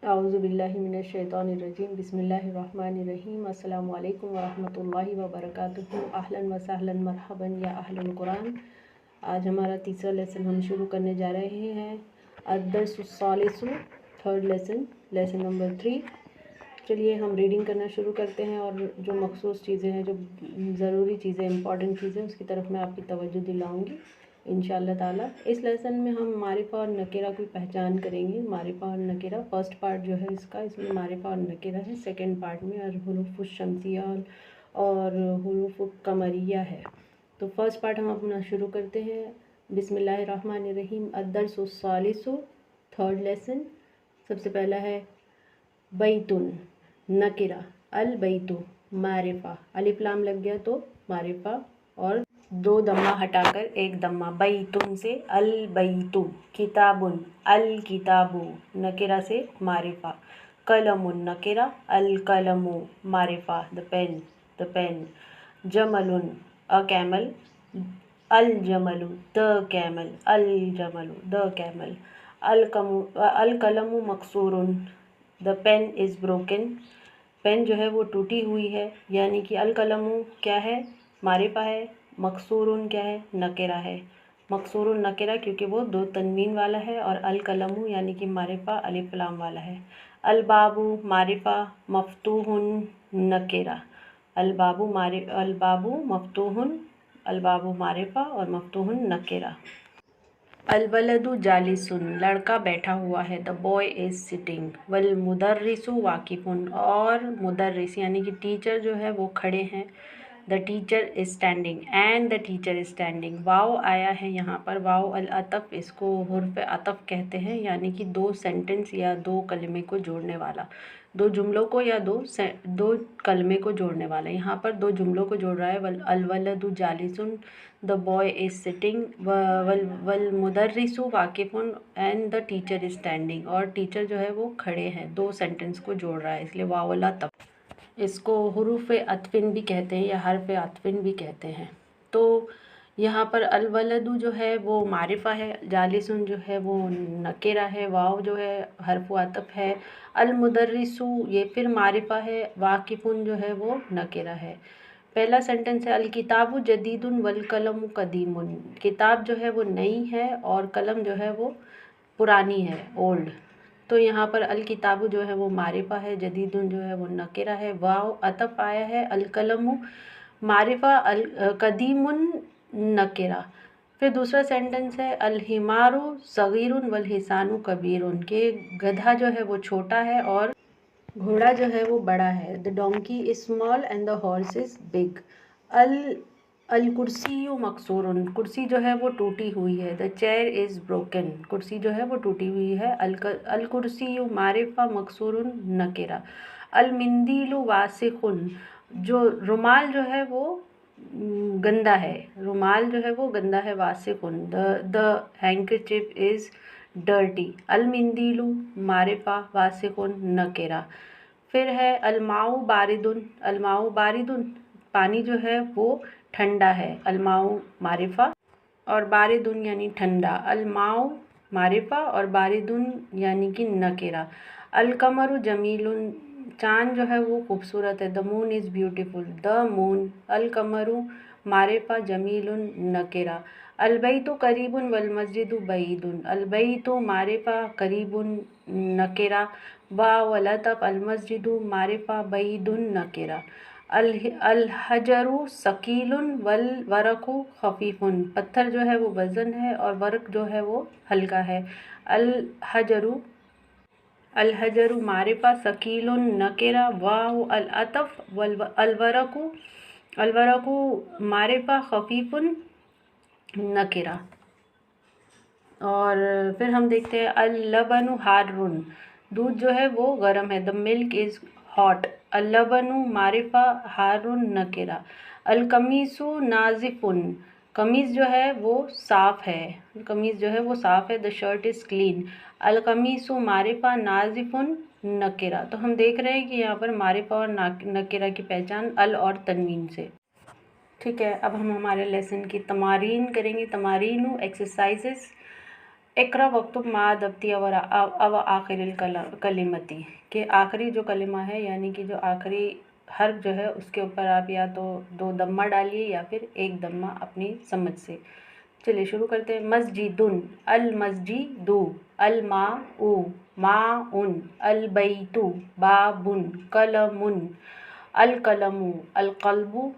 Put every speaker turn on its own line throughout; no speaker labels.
औज़ुबिल्लाहि मिनश्शैतानिर्रजीम बिस्मिल्लाहिर्रहमानिर्रहीम अस्सलामु अलैकुम वरहमतुल्लाहि वबरकातुहू। अहलन व सहलन मरहबन या अहलुल कुरान। आज हमारा तीसरा लेसन हम शुरू करने जा रहे हैं। अद्दर्सुस्सालिसु, थर्ड लेसन, लेसन नंबर 3। चलिए हम रीडिंग करना शुरू करते हैं और जो मखसूस चीज़ें हैं, जो ज़रूरी चीज़ें, इंपॉर्टेंट चीज़ें, उसकी तरफ मैं आपकी तवज्जो दिलाऊंगी इंशाअल्लाह ताला। इस लेसन में हम मारिफा और नकेरा की पहचान करेंगे। मारिफा और नकेरा फर्स्ट पार्ट जो है इसमें मारिफा और नकेरा है। सेकंड पार्ट में हुरूफ शमसिया और हुरूफ कमरिया है। तो फर्स्ट पार्ट हम अपना शुरू करते हैं। बिस्मिल्लाहिर्रहमानिर्रहीम। अद्दर्सुस्सालिसु, थर्ड लेसन। सबसे पहला है बैतुन, नकेरा। अल बैतु, मारिफा। अलिफ लाम लग गया तो मारिफा, और दो दम्मा हटाकर एक दम्मा। बैतुन से अल बैतु। किताबुन, अल किताबु, नकेरा से मारिफा। कलमुन, नकेरा। अल कलमु, मारिफा, द पेन, द पेन। जमलुन, अ कैमल। अल जमलु, द कैमल। अल जमलु, द कैमल। अल कलमु मकसूरुन, the pen is broken. Pen जो है वो टूटी हुई है, यानी कि अल कलमु क्या है, मारिफा है। मकसूरुन क्या है, नकेरा है। मकसूरुन नकेरा क्योंकि वो दो तनवीन वाला है, और अल कलमु यानी कि मारिफा अलिफ लाम वाला है। अल बाबू, मारिफा। मफ्तूहुन, नकेरा। अल बाबू मफ्तूहुन, अल बाबू मारिफा और मफ्तूहुन नकेरा। अलवलदु जालिसुन, लड़का बैठा हुआ है। The boy is sitting. वल मुदर्रिसु वाकिफुन, और मुदर्रिस यानी कि टीचर जो है वो खड़े हैं। The teacher is standing, and the teacher is standing. वाव आया है यहाँ पर। वाव अल अतफ़, इसको हुर्फ़ अतफ़ कहते हैं, यानी कि दो सेंटेंस या दो कलमे को जोड़ने वाला, दो जुमलों को या दो कलमे को जोड़ने वाला। यहाँ पर दो जुमलों को जोड़ रहा है। अलवलदु जालिसुन, द बॉय इज़ सिटिंग। वल मुदर्रिसु वाकिफुन, and the teacher is standing, और टीचर जो है वो खड़े हैं। दो सेंटेंस को जोड़ रहा है, इसलिए वावला तब। इसको हुरूफ अतफ़िन भी कहते हैं या हर्फ अतफ़िन भी कहते हैं। तो यहाँ पर अलवलदु जो है वो मारिफा है, जालिसुन जो है वो नकेरा है, वाव जो है हर्फ अतफ़ है, अल मुदर्रिसु ये फिर मारिफा है, वाकिफुन जो है वो नकेरा है। पहला सेंटेंस है अल किताबु जदीदुन वल कलमु कदीमुन। किताब जो है वो नई है और कलम जो है वो पुरानी है, ओल्ड। तो यहाँ पर अल किताबु जो है वो मारिफा है, जदीदुन जो है वो नकेरा है, वाव अतफ़ आया है, अल कलमु मारिफा, अल कदीमुन नकेरा। फिर दूसरा सेंटेंस है अल हिमारु सगीरुन वल हिसानु कबीरुन, के गधा जो है वो छोटा है और घोड़ा जो है वो बड़ा है। The donkey is small and the horse is big. अल अल कुर्सी मकसूरुन, कुर्सी जो है वो टूटी हुई है। द चेयर इज़ ब्रोकन, कुर्सी जो है वो टूटी हुई है। अल कुर्सी मारिफा मकसूरुन नकेरा। अल मिंदीलु वासिकुन, जो रुमाल जो है वो गंदा है। रुमाल जो है वो गंदा है, वासिकुन। The handkerchief is dirty. अल मिंदीलु मारिफा वासिकुन नकेरा। फिर है अलमाऊ बारिदुन। अलमाऊ बारिदुन, पानी जो है वो ठंडा है। अलमाऊ मारिफा और बारिदुन यानी ठंडा। अलमाऊ मारिफा और बारिदुन यानी कि नकेरा। अलकमरु जमीलुन, चाँद जो है वो खूबसूरत है। The moon is beautiful, the moon. अलकमरु मारिफा जमीलुन नकेरा। अलबैतु करीबुन वल मस्जिदु बईदुन। अलबैतु मारिफा करीबुन नकेरा, वाव अल अतफ़। अल मस्जिदु मारिफा बईदुन नकेरा। अलहजरु सकीलुन वल वरक़ु खफ़ीफ़ुन, पत्थर जो है वो वज़न है और वर्क जो है वो हल्का है। अलहजरु मारिफा सकीलुन नकेरा, वाव अल अतफ़। अलवरक़ु मारिफा खफ़ीफ़ुन नकेरा। और फिर हम देखते हैं अल्लबनु हारुन, दूध जो है वो गर्म है। The milk is hot. अल्लबनु मारिफा हारुन नकेरा। अलकमीसु नाजिफुन, कमीज़ जो है वो साफ़ है। कमीज़ जो है वो साफ़ है। The shirt is clean. अलकमीसु मारिफा नाजिफुन नकेरा। तो हम देख रहे हैं कि यहाँ पर मारिफा और नकेरा की पहचान अल और तनवीन से। ठीक है, अब हम हमारे लेसन की तमारीन करेंगे। तमारीन एक्सरसाइजेस। इकरा वक्तुब मा दब्ती अव आखिरिल कलिमती, के आखिरी जो कलिमा है यानी कि जो आखिरी हर्फ जो है उसके ऊपर आप या तो 2 दम्मा डालिए या फिर 1 दम्मा अपनी समझ से। चलिए शुरू करते हैं। मस्जिदुन, अल मस्जिदु, अल माउ, माउन, अल बैतु, बाबुन, कलमुन, अल कलमु, अल कल्बु,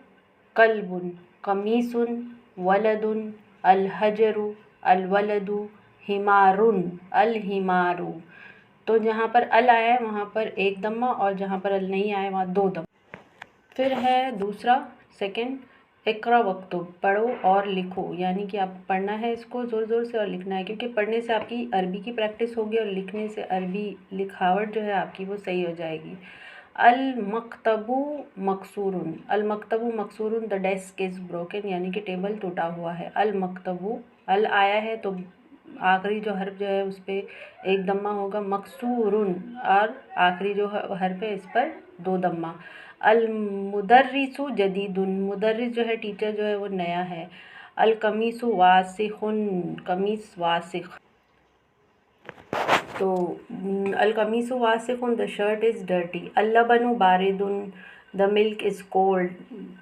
कल्बुन, कमीसुन, वलदुन, अल हजरु, अल वलदु, हिमारुन, अल हिमारू। तो जहाँ पर अल आया है वहाँ पर 1 दम्मा और जहाँ पर अल नहीं आया वहाँ 2 दम्मा। फिर है दूसरा सेकंड, इकरा वक्तुब, पढ़ो और लिखो, यानी कि आप पढ़ना है इसको ज़ोर ज़ोर से और लिखना है, क्योंकि पढ़ने से आपकी अरबी की प्रैक्टिस होगी और लिखने से अरबी लिखावट जो है आपकी वो सही हो जाएगी। अल मकतबु मकसूरुन, अल मकतबु मकसूरुन, द डेस्क इज़ ब्रोकन, यानी कि टेबल टूटा हुआ है। अल मकतबु, अल आया है तो आखिरी जो हर्फ जो है उस पर 1 दम्मा होगा। मकसूरुन, और आखिरी जो हर्फ है इस पर 2 दम्मा। अल मुदर्रिसु जदीदुन, मुदर्रिस जो है टीचर जो है वो नया है। अल कमीसु वासिखुन, कमीस वासिख, तो अल कमीसु वासिखुन, द शर्ट इज़ डर्टी। अल लबनु बारिदुन, द मिल्क इज़ कोल्ड,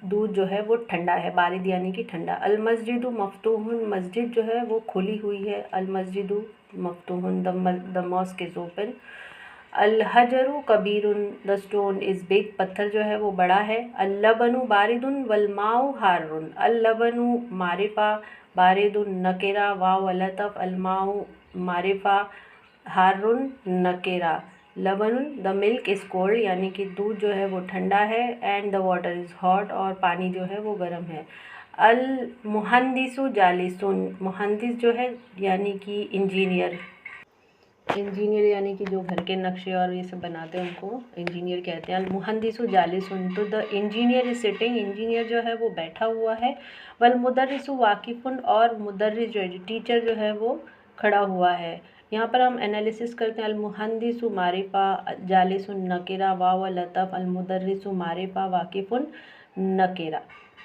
दूध जो है वो ठंडा है। बारिद यानी कि ठंडा। अल मस्जिदु मफ्तूहुन, मस्जिद जो है वो खुली हुई है। अल मस्जिदु मफ्तूहुन, द मॉस्क इज़ ओपन। अल हजरु कबीरुन, द स्टोन इज़ बिग, पत्थर जो है वो बड़ा है। अल लबनु बारिदुन वल माउ हारुन, अल लबनु मारिफा, बारिदुन नकेरा, वाव अलतफ, अल माउ मारिफा, हारुन नकेरा। लबनुन, द मिल्क इज़ कोल्ड, यानी कि दूध जो है वो ठंडा है। And the water is hot, और पानी जो है वो गर्म है। अल मुहंदिसु जालिसुन, मुहंदिस जो है यानी कि इंजीनियर, इंजीनियर यानी कि जो घर के नक्शे और ये सब बनाते हैं उनको इंजीनियर कहते हैं। अल मुहंदिसु जालिसुन, तो the engineer is sitting, engineer जो है वो बैठा हुआ है। वल मुदर्रिसु वाकिफ़ुन, और मुदर्रिस जो है टीचर जो है वो खड़ा हुआ है। यहाँ पर हम एनालिसिस करते हैं। अल मुहंदिसु मारिफा, जालिसुन नकेरा, वाव लतफ़, अल मुदर्रिसु मारिफा, वाकिफ़ुन नकेरा।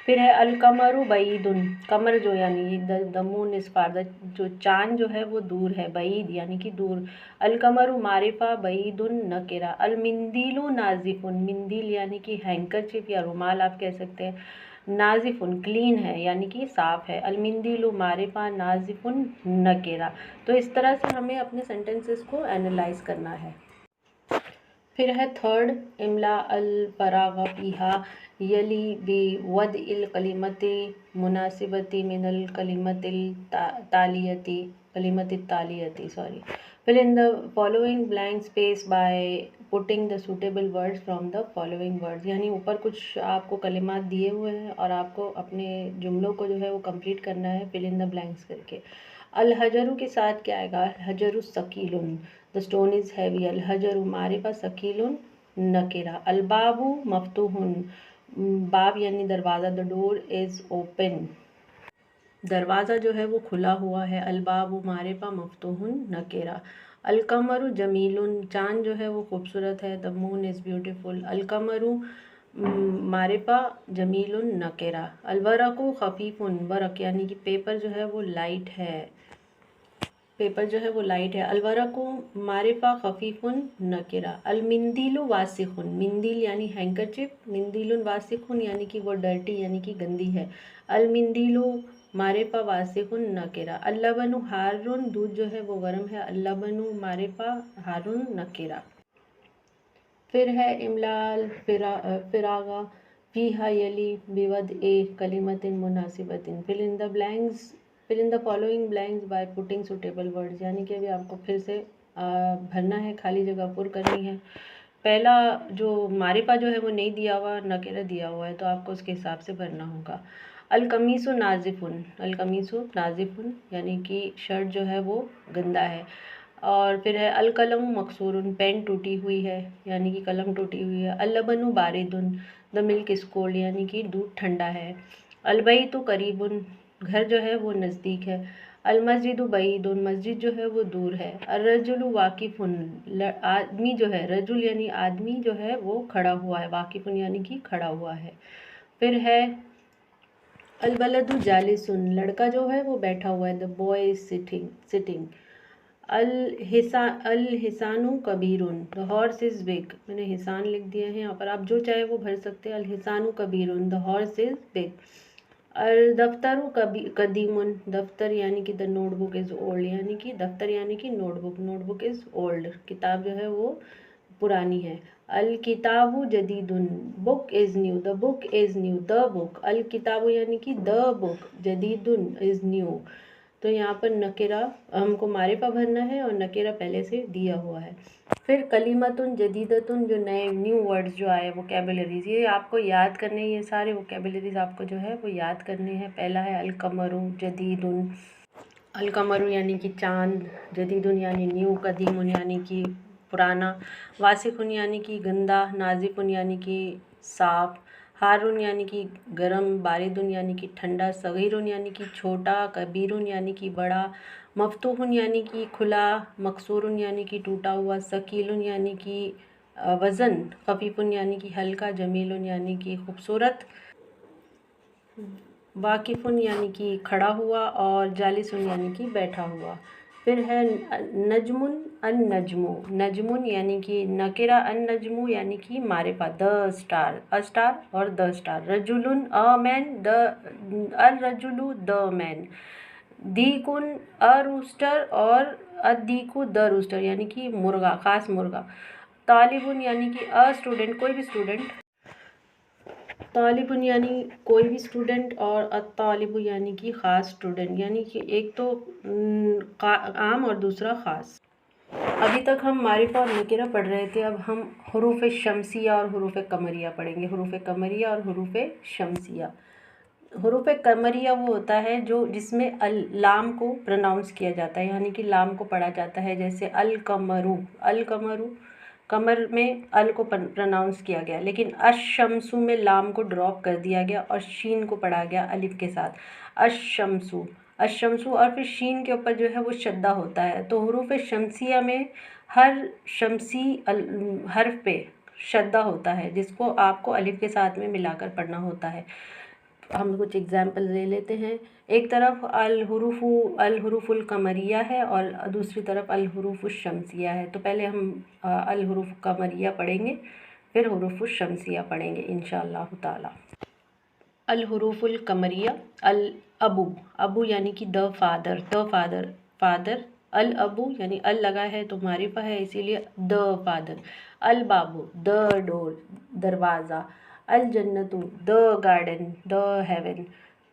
फिर है अल कमरु बईदुन, कमर जो यानी द मून इज़ फार, जो चाँद जो है वो दूर है। बईद यानी कि दूर। अल कमरु मारिफा बईदुन नकेरा। अल मिंदीलु नाजिफुन, मिंदील यानी कि हैंकरचिप या रुमाल आप कह सकते हैं। नाजिफुन क्लीन है यानी कि साफ़ है। अल मिंदीलु मारिफा नाजिफुन नकेरा। तो इस तरह से हमें अपने सेंटेंसेस को एनालाइज करना है। फिर है थर्ड, इमला अल फराग फीहा यली बी वद इल कलिमति मुनासिबती मिनल कलिमतिल तालियती, कलिमति तालियती sorry. Fill in the following blank space by putting the suitable words from the following words, यानी ऊपर कुछ आपको कलिमात दिए हुए हैं और आपको अपने जुमलों को जो है वो कंप्लीट करना है फिल इन द ब्लैंक्स करके। अल हजरू के साथ क्या आएगा? हजरु सकीलुन, द स्टोन इज़ हैवी। अल हजरु मारिफा, सकीलुन नकेरा। अल बाबू मफ्तूहुन, बाब यानी दरवाज़ा, द डोर इज़ ओपन, दरवाज़ा जो है वो खुला हुआ है। अल बाबू मारिफा मफ्तूहुन नकेरा। अल कमरु जमीलुन, चाँद जो है वो खूबसूरत है। The moon is beautiful. अल कमरु मारिफा जमीलुन नकेरा। अल वरक़ु खफीफुन, वरक़ यानी कि पेपर जो है वो लाइट है, पेपर जो है वो लाइट है। अलवरक़ु मारिफा खफीफुन नकेरा। अल मिंदीलु वासिखुन, मिंदील यानी हैंकरचिप, मिंदीलुन वासिखुन यानी कि वो डर्टी यानी कि गंदी है। अल मिंदीलु मारिफा वासिखुन नकेरा। अल लबनु हारुन, दूध जो है वो गर्म है। अल लबनु मारिफा हारुन नकेरा। फिर है इमलाल फिरागा फीहा यली बिवद ए कलिमतिन मुनासिबतिन, fill in the blanks, fill in the following blanks by putting suitable words, यानी कि अभी आपको फिर से भरना है, खाली जगह पुर करनी है। पहला जो मारिफा जो है वो नहीं दिया हुआ, नकेरा दिया हुआ है, तो आपको उसके हिसाब से भरना होगा। अल कमीसु नाजिफुन, अल कमीसु नाजिफुन यानी कि शर्ट जो है वो गंदा है। और फिर है अल कलम मकसूरुन, पेन टूटी हुई है यानी कि कलम टूटी हुई है। अल लबनु बारिदुन, द मिल्क इज़ कोल्ड यानी कि दूध ठंडा है। अल बैतु करीबुन, घर जो है वो नज़दीक है। अल मस्जिदु बईदुन, मस्जिद जो है वो दूर है। अल रजुलु वाकिफ़ुन, आदमी जो है, रजुल यानी आदमी जो है वो खड़ा हुआ है। वाकिफ़ुन यानी कि खड़ा हुआ है। फिर है अल बलदु जालिसुन, लड़का जो है वो बैठा हुआ है। द बॉय इज़ सिटिंग, अल हिसानु कबीरुन, द हॉर्स इज़ बिग। मैंने हिसान लिख दिया है यहाँ पर, आप जो चाहे वो भर सकते हैं। अल हिसानु कबीरुन, द हॉर्स इज़ बिग। अल दफ्तरु कदीमुन, दफ्तर यानी कि द नोटबुक इज़ ओल्ड, यानी कि दफ्तर यानी कि नोटबुक, नोटबुक इज़ ओल्ड, किताब जो है वो पुरानी है। अल किताबु जदीदुन, book is new, the book is new, the book. अल किताबु यानी कि द बुक, जदीदुन इज़ न्यू। तो यहाँ पर नकेरा हमको मारिफा भरना है और नकेरा पहले से दिया हुआ है। फिर कलीमतुन जदीदतुन, जो नए न्यू वर्ड्स जो आए वोकेबलरीज, ये आपको याद करने, ये सारे वोकेबलरीज आपको जो है वो याद करने हैं। पहला है अलकमरु जदीदुन, अलकमरु यानी कि चाँद, जदीदुन यानी न्यू, कदीमुन यानी कि पुराना, वासिकुन यानी कि गंदा, नाजिकुन यानी कि साफ़, हारुन यानी कि गरम, बारिदुन यानी कि ठंडा, सगीरुन यानी कि छोटा, कबीरुन यानी कि बड़ा, मफतूहुन यानी कि खुला, मकसूरुन यानी कि टूटा हुआ, सकीलुन यानी कि वज़न, खफीफुन यानी कि हल्का, जमीलुन यानी कि खूबसूरत, वाकिफ़ुन यानी कि खड़ा हुआ, और जालिसुन यानी कि बैठा हुआ। फिर है नजमुन अन नजमु, नजमुन यानी कि नकेरा, अन नजमु यानी कि मारिफा, द स्टार, अ स्टार और द स्टार। रजुलुन अ मैन, द अल रजुलु द मैन। दीकुन अ रूस्टर और अदीकु द रूस्टर, यानी कि मुर्गा, ख़ास मुर्गा। तालिबुन यानी कि अ स्टूडेंट, कोई भी स्टूडेंट, तालिबुन यानी कोई भी स्टूडेंट, और अत्तालिबु यानी कि ख़ास स्टूडेंट, यानी कि एक तो आम और दूसरा ख़ास। अभी तक हम मारिफा और नकीरा पढ़ रहे थे, अब हम हुरूफ शमसिया और हुरूफ कमरिया पढ़ेंगे। हुरूफ कमरिया और हुरूफ शमसिया। हुरूफ कमरिया वो होता है जो जिसमें लाम को प्रोनाउंस किया जाता है, यानी कि लाम को पढ़ा जाता है। जैसे अल कमरू, अल कमरू, कमर में अल को प्रोनाउंस किया गया, लेकिन अशमसु में लाम को ड्रॉप कर दिया गया और शीन को पढ़ा गया अलिफ के साथ, अशमसु, अशमसु। और फिर शीन के ऊपर जो है वो शद्दा होता है। तो हुरूफ शमसिया में हर शमसी हर्फ पे शद्दा होता है, जिसको आपको अलिफ के साथ में मिलाकर पढ़ना होता है। हम कुछ एग्जाम्पल ले लेते हैं। एक तरफ अल हुरूफुल कमरिया है और दूसरी तरफ अल हुरूफुल शमसिया है। तो पहले हम अल हुरूफ कमरिया पढ़ेंगे, फिर हुरूफुल शमसिया पढ़ेंगे इंशाअल्लाह ताला। अल हुरूफुल कमरिया, अल अबू, अबू यानी कि the father, the father, father. अल अबू यानी अल लगा है तो मारिफा है, इसीलिए द फादर। अल बाबू, द डोर, दरवाज़ा। अल जन्नतु, द गार्डन, द हेवन,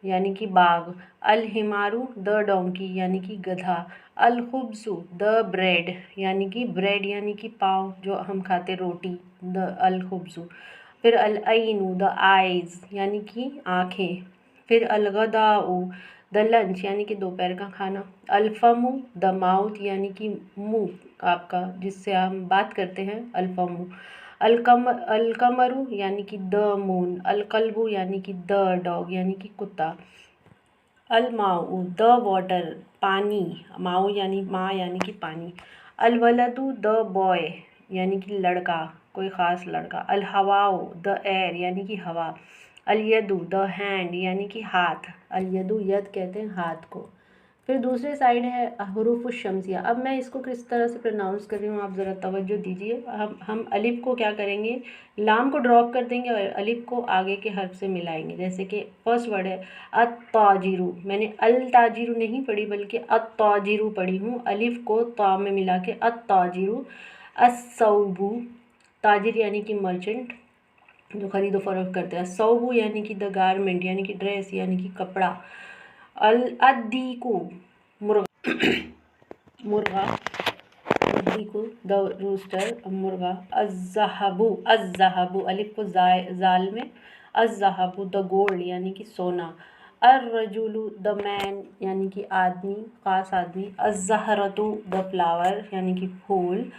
यानी कि बाग। अल हिमारू, द डोंकी, यानी कि गधा। अल खुब्सु, द ब्रेड, यानी कि ब्रेड यानी कि पाव जो हम खाते रोटी, द अल खुब्सु। फिर अल आइनु, द आइज़, यानी कि आँखें। फिर अल गदाउ, द लंच, यानी कि दोपहर का खाना। अल फमु, द माउथ, यानी कि मुँह आपका जिससे हम बात करते हैं, अल फमु। अल कमरू यानी कि द मून। अल कल्बु यानी कि द डॉग, यानी कि कुत्ता। अल माऊ, द वाटर, पानी, माऊ यानी माँ यानी कि पानी। अल वलदु, द बॉय, यानी कि लड़का, कोई ख़ास लड़का। अल हवाओ, द एयर, यानी कि हवा। अल यदु, द हैंड, यानी कि हाथ। अल यदु, यद कहते हैं हाथ को। फिर दूसरे साइड है हुरूफ शमसिया। अब मैं इसको किस तरह से प्रोनाउंस कर रही हूँ, आप ज़रा तवज्जो दीजिए। हम अलिफ को क्या करेंगे, लाम को ड्रॉप कर देंगे और अलिफ को आगे के हर्फ से मिलाएंगे। जैसे कि फर्स्ट वर्ड है अत्ताजिरु, मैंने अल ताजिरु नहीं पढ़ी बल्कि अत्ताजिरु पढ़ी हूँ, अलिफ को ता में मिला के अत्ताजिरु। अस्सौबु, ताजिर यानी कि मर्चेंट, जो खरीदो फरोख्त करते हैं। सौबु यानी कि द गारमेंट, यानी कि ड्रेस, यानी कि कपड़ा। अल अद्दीकु, मुर्गा, मुर्गा, अद्दीकु द रूस्टर, मुर्गा। अज़्ज़हबु, अज़्ज़हबु, अलिफ को जाल में, अज़्ज़हबु द गोल्ड, यानी कि सोना। अर्रजुलु द मैन, यानी कि आदमी, ख़ास आदमी। अज़्ज़हरतु द फ्लावर, यानी कि फूल।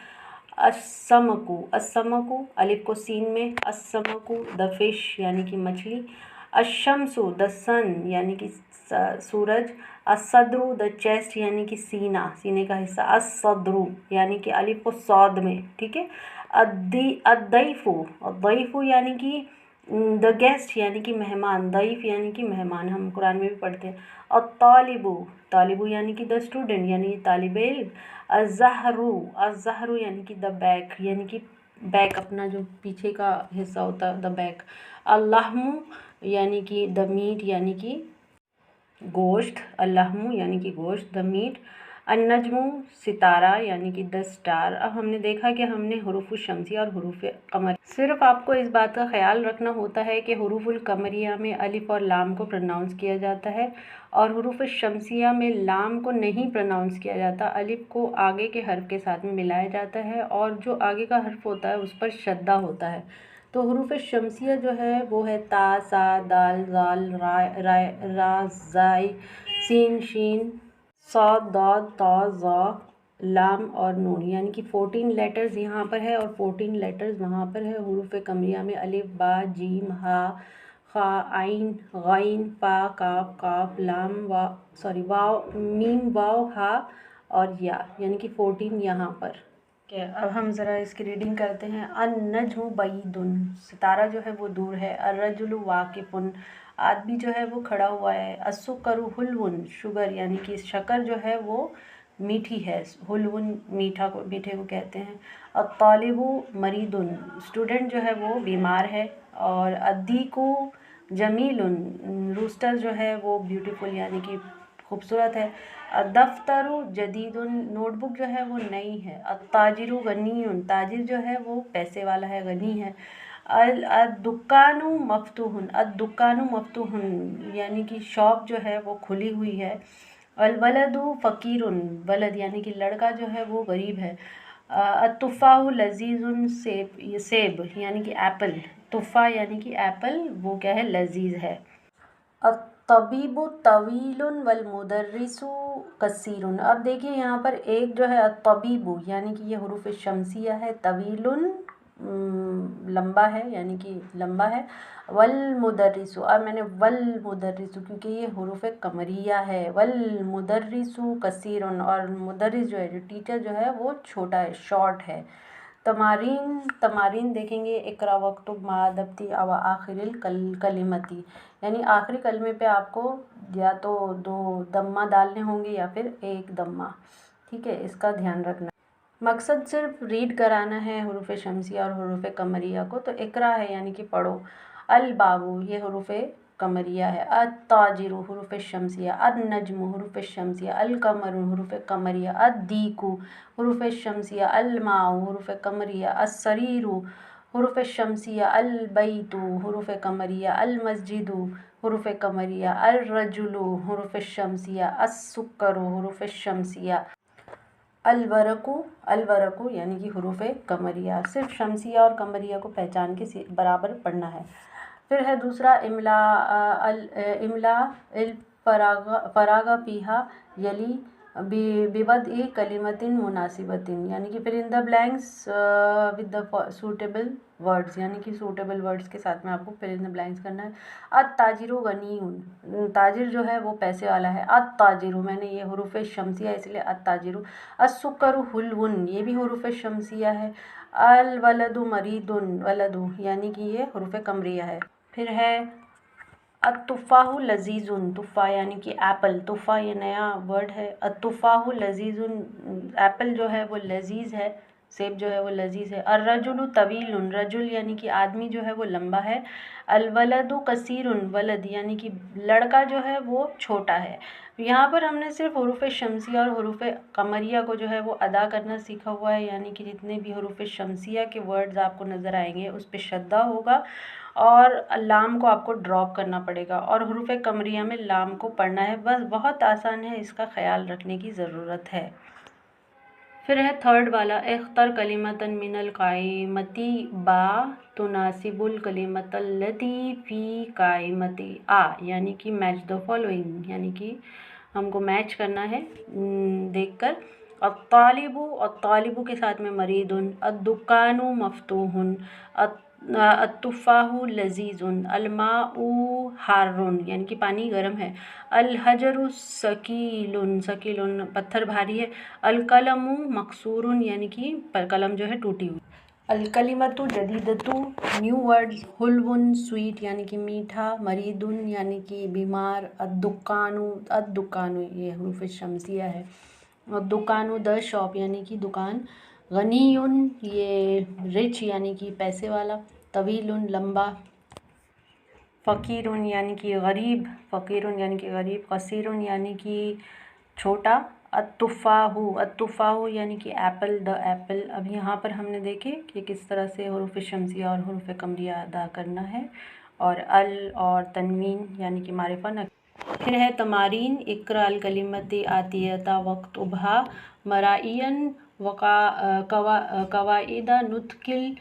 अस्समकु, अस्समकु अलिफ को सीन में, अस्समकु द फिश, यानी कि मछली। अशम्सु द सन, यानी कि सूरज। असद्रु द चेस्ट, यानी कि सीना, सीने का हिस्सा। असद्रु यानी कि अलिफ को सौद में, ठीक है। अद्दैफु, अद्दैफु यानी कि द गेस्ट यानी कि मेहमान, दैफ यानी कि मेहमान, हम कुरान में भी पढ़ते हैं। और तालिबू, तालिबू यानी कि द स्टूडेंट यानी तालिब इल्म। अज़हरू, अज़हरू यानी कि द बैक यानी कि बैक, अपना जो पीछे का हिस्सा होता है, द बैक। अल्लाहमु यानी कि द मीट यानी कि गोश्त, अल्लाहमु यानी कि गोश्त, द मीट। अन्नजमु सितारा यानी कि द स्टार। अब हमने देखा कि हमने हुरूफ शमसिया और हुरूफ कमर, सिर्फ आपको इस बात का ख्याल रखना होता है कि हुरूफुल कमरिया में अलिफ और लाम को प्रोनाउंस किया जाता है और हुरूफ शमसिया में लाम को नहीं प्रोनाउंस किया जाता, अलिफ को आगे के हर्फ के साथ में मिलाया जाता है और जो आगे का हर्फ होता है उस पर शद्दा होता है। तो हुरूफ शमसिया जो है वो है ता, सा, दाल, ज़ाल, रा, रा, रा, ज़ाई, सीन, शीन, सॉद, दॉद, तौ, ज़ा, लाम और नून, यानी कि 14 लेटर्स यहाँ पर है और 14 लेटर्स वहाँ पर है। हुरूफ कमरिया में अलिफ, बा, जीम, हा, खा, आइन, गैन, फा, काफ, काफ, लाम, वाव, मीम, वाव, हा और या, यानी कि 14 यहाँ पर। अब हम ज़रा इसकी रीडिंग करते हैं। अन्नजमु बईदुन, सितारा जो है वो दूर है। अर्रजुलु वाकिफुन, आदमी जो है वो खड़ा हुआ है। अस्सुकरु हुल्वुन, शुगर यानी कि शक्कर जो है वो मीठी है। हुल्वुन मीठा को, मीठे को कहते हैं। अत्तालिबु मरीदुन, स्टूडेंट जो है वो बीमार है। और अद्दीकु जमीलुन, रूस्टर जो है वो ब्यूटीफुल यानी कि खूबसूरत है। दफ्तरु जदीदुन, नोटबुक जो है वो नई है। अत्ताजिरु गनीयुन, ताजिर जो है वो पैसे वाला है, गनी है। अद्दुकानु मफ्तूहुन, अद्दुकानु मफ्तूहुन यानी कि शॉप जो है वो खुली हुई है। अलवलदु फ़कीरुन, वलद यानी कि लड़का जो है वो गरीब है। अत्तुफ़ाहु लजीजुन, सेब, ये सेब यानी कि एप्पल, तुफ़ा यानी कि एप्पल वो क्या है, लजीज है। तबीबु तवीलुन वल मुदर्रिसु कसीरुन, अब देखिए यहाँ पर एक जो है तबीबु यानी कि ये हुरूफ शमसिया है, तवीलुन लंबा है यानी कि लंबा है। वल मुदर्रिसु, अब मैंने वल मुदर्रिसु क्योंकि ये हुरूफ कमरिया है। वल मुदर्रिसु कसीरुन, और मुदर्रिस जो है, जो टीचर जो है वो छोटा है, शॉर्ट है। तमारीन, तमारीन देखेंगे। इकरा वक्तुब मादबती अव आखिरिल कलिमती, यानी आखिरी कलमे पे आपको या तो 2 दम्मा डालने होंगे या फिर 1 दम्मा, ठीक है, इसका ध्यान रखना। मकसद सिर्फ रीड कराना है हुरूफ शमसिया और हुरूफ कमरिया को। तो इकरा है यानी कि पढ़ो। अल बाबू ये हुरूफ कमरिया है। अत्ताजिरु हुरूफ शमसिया। अन-नजमु हुरूफ शमसिया। अल कमरु हुरूफ कमरिया। अद्दीकु हुरूफ शमसिया। अल माउ हुरूफ कमरिया। अस्सरीरु हुरूफ शमसिया। अल बैतु हुरूफ कमरिया। अल मस्जिदु हुरूफ कमरिया। अल रजुलु हुरूफ शमसिया। अस्सुक्करु हुरूफ शमसिया। अलवरकु, अलवरकु यानी कि हुरूफ कमरिया। सिर्फ शमसिया और कमरिया को पहचान के बराबर पढ़ना है। फिर है दूसरा इमला, इमला इल फरागा पीहा यली बिवद ए कलिमतिन मुनासिबतिन, यानी कि फिर इन the blanks with the suitable words, यानी कि सूटेबल वर्ड्स के साथ में आपको फिर इन द ब्लैंक्स करना है। अत्ताजिरु गनीयुन, ताजिर जो है वो पैसे वाला है। अत्ताजिरु, मैंने ये हुरूफ शमसिया इसलिए अत्ताजिरु। अस्सुकरु हुल्वुन, ये भी हुरूफ शमसिया है। अल वलदु मरीदुन, वलदु यानी कि ये हुरूफ कमरिया है। फिर है अत्तुफ़ाहु लजीजुन, तुफ़ा यानी कि एप्पल, तुफ़ा ये नया वर्ड है। अत्तुफ़ाहु लजीजुन, एप्पल जो है वो लजीज है, सेब जो है वो लजीज है। अर्रजुलु तवीलुन, रजुल यानी कि आदमी जो है वो लंबा है। अलवलदु कसीरुन, वलद यानी कि लड़का जो है वो छोटा है। यहाँ पर हमने सिर्फ हुरूफ शमसिया और हुरूफ कमरिया को जो है वो अदा करना सीखा हुआ है, यानी कि जितने भी हुरूफ शमसिया के वर्ड्स आपको नज़र आएंगे उस पर शद्दा होगा और लाम को आपको ड्रॉप करना पड़ेगा और हुरूफ कमरिया में लाम को पढ़ना है। बस बहुत आसान है, इसका ख्याल रखने की ज़रूरत है। फिर है थर्ड वाला, इख्तर कलिमतन मिनल कायमती बा तुनासिबुल कलिमतल्लती फ़ी कायमती आ, यानी कि मैच द फॉलोइंग, यानी कि हमको मैच करना है देखकर। अत्तालिबु, अत्तालिबु के साथ में मरीदुन। अद्दुकानु मफ्तूहुन। अत्तुफ़ाहु लजीजुन। अलमाउ हारुन, यानी कि पानी गर्म है। अलहजरु सकीलुन, सकीलुन पत्थर भारी है। अलकलमु मकसूरुन, यानी कि कलम जो है टूटी हुई। अलकलिमतु जदीदतु न्यू वर्ड, हुल्वुन स्वीट यानी कि मीठा, मरीदुन यानी कि बीमार, अद्दुकानु ये हरूफ शमसिया है, अद्दुकानु द शॉप यानी कि दुकान, गनीयुन ये रिच यानी कि पैसे वाला, तवीलुन लंबा, फ़कीरुन यानी कि गरीब, कसीरुन यानी कि छोटा, अत्तुफ़ाहु यानी कि एप्पल, द एप्पल। अब यहाँ पर हमने देखे कि किस तरह से हुरूफ शमसिया और हुरूफ कमरिया अदा करना है, और अल और तनवीन यानी कि मारिफा न। फिर है तमारीन, इक़रा अल कलिमति आतियता वक्तुबहा मराइयन कवाइदा नुत्किल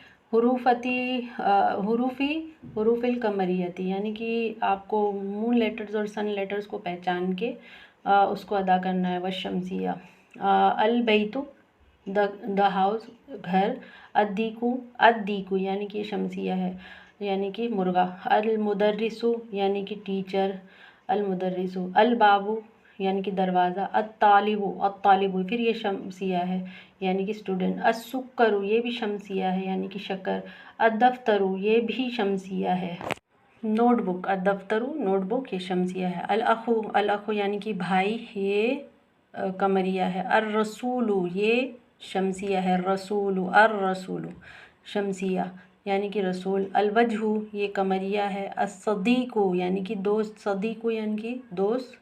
हुरूफिल कमरियती, यानी कि आपको मून लेटर्स और सन लेटर्स को पहचान के उसको अदा करना है। वशमसिया अल बैतु द हाउस घर, अद्दीकु यानी कि शमसिया है यानी कि मुर्गा, अल मुदर्रिसु यानी कि टीचर, अल मुदर्रिसु, अल बाबू यानी कि दरवाज़ा, अत्तालिबु फिर ये शमसिया है यानी कि स्टूडेंट, अस्सुक्करु ये भी शमसिया है यानी कि शक्कर, अद्दफ्तरु ये भी शमसिया है, नोटबुक, अद्दफ्तरु नोटबुक ये शमसिया है, अल-अखु यानी कि भाई ये कमरिया है, अर्रसूलु ये शमसिया है, अर्रसूलु शमसिया यानी कि रसूल, अलवजहु ये कमरिया है, अस्सदीक़ु यानी कि दोस्त, सदीक़ु यानी कि दोस्त,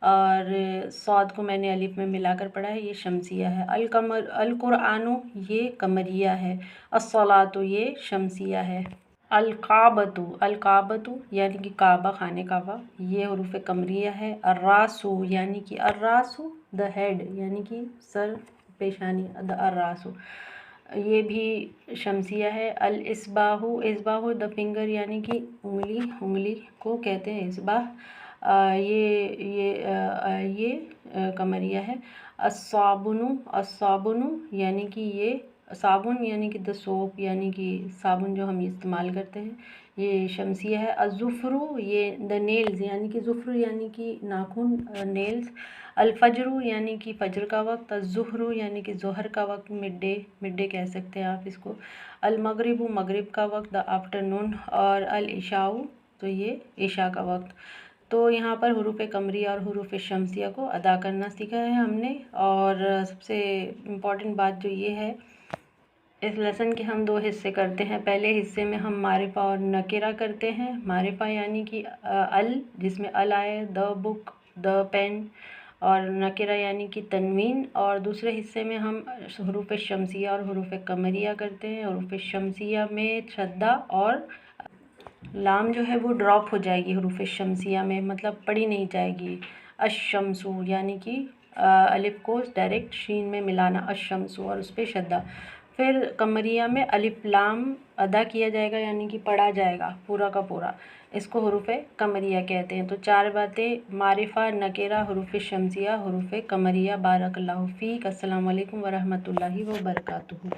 और सौद को मैंने अलिफ में मिलाकर पढ़ा है, ये शमसिया है, अल-कुरआनु ये कमरिया है, अस्सलातु ये शमसिया है, अलकाबतु यानी कि काबा खाने काबा ये हुरूफ कमरिया है, अर्रासु यानी कि अर्रासु द हेड यानी कि सर पेशानी, अर्रासु ये भी शमसिया है, अल इस्बाहु द फिंगर यानी कि उंगली को कहते हैं इस्बाह, ये कमरिया है, अस्साबुनु यानी कि ये साबुन यानी कि द सोप यानी कि साबुन जो हम इस्तेमाल करते हैं, ये शमसिया है, अज़ुफ़्रु ये द नेल्स यानी कि ज़ुफ़्र यानी कि नाखून, नेल्स, अलफ़ज्रु यानी कि फ़ज्र का वक्त, अज़्ज़ुहरु यानी कि ज़ोहर का वक्त, मिड डे कह सकते हैं आप इसको, अलमग़रिबु मग़रिब का वक्त, द आफ्टरनून, और अल इशाउ तो ये इशा का वक्त। तो यहाँ पर हुरूफ कमरिया और हुरूफ शमसिया को अदा करना सीखा है हमने। और सबसे इम्पॉर्टेंट बात जो ये है, इस लेसन के हम 2 हिस्से करते हैं। पहले हिस्से में हम मारिफा और नकेरा करते हैं। मारिफा यानी कि अल, जिसमें अल आए, द बुक, द पेन, और नकेरा यानी कि तनवीन। और दूसरे हिस्से में हम हुरूफ शमसिया और हुरूफ कमरिया करते हैं। हुरूफ शमसिया में शद्दा और लाम जो है वो ड्रॉप हो जाएगी हुरूफ शमसिया में, मतलब पढ़ी नहीं जाएगी। अशमसु यानी कि अलिफ को डायरेक्ट शीन में मिलाना, अशमसु, और उस पर शद्दा। फिर कमरिया में अलिफ लाम अदा किया जाएगा यानी कि पढ़ा जाएगा पूरा का पूरा, इसको हुरूफ कमरिया कहते हैं। तो 4 बातें, मारिफा, नकेरा, हुरूफ शमसिया, हुरूफ कमरिया। बारकल्लाहु फ़ीक। अस्सलामु अलैकुम वरहमतुल्लाहि व बरकातुहू।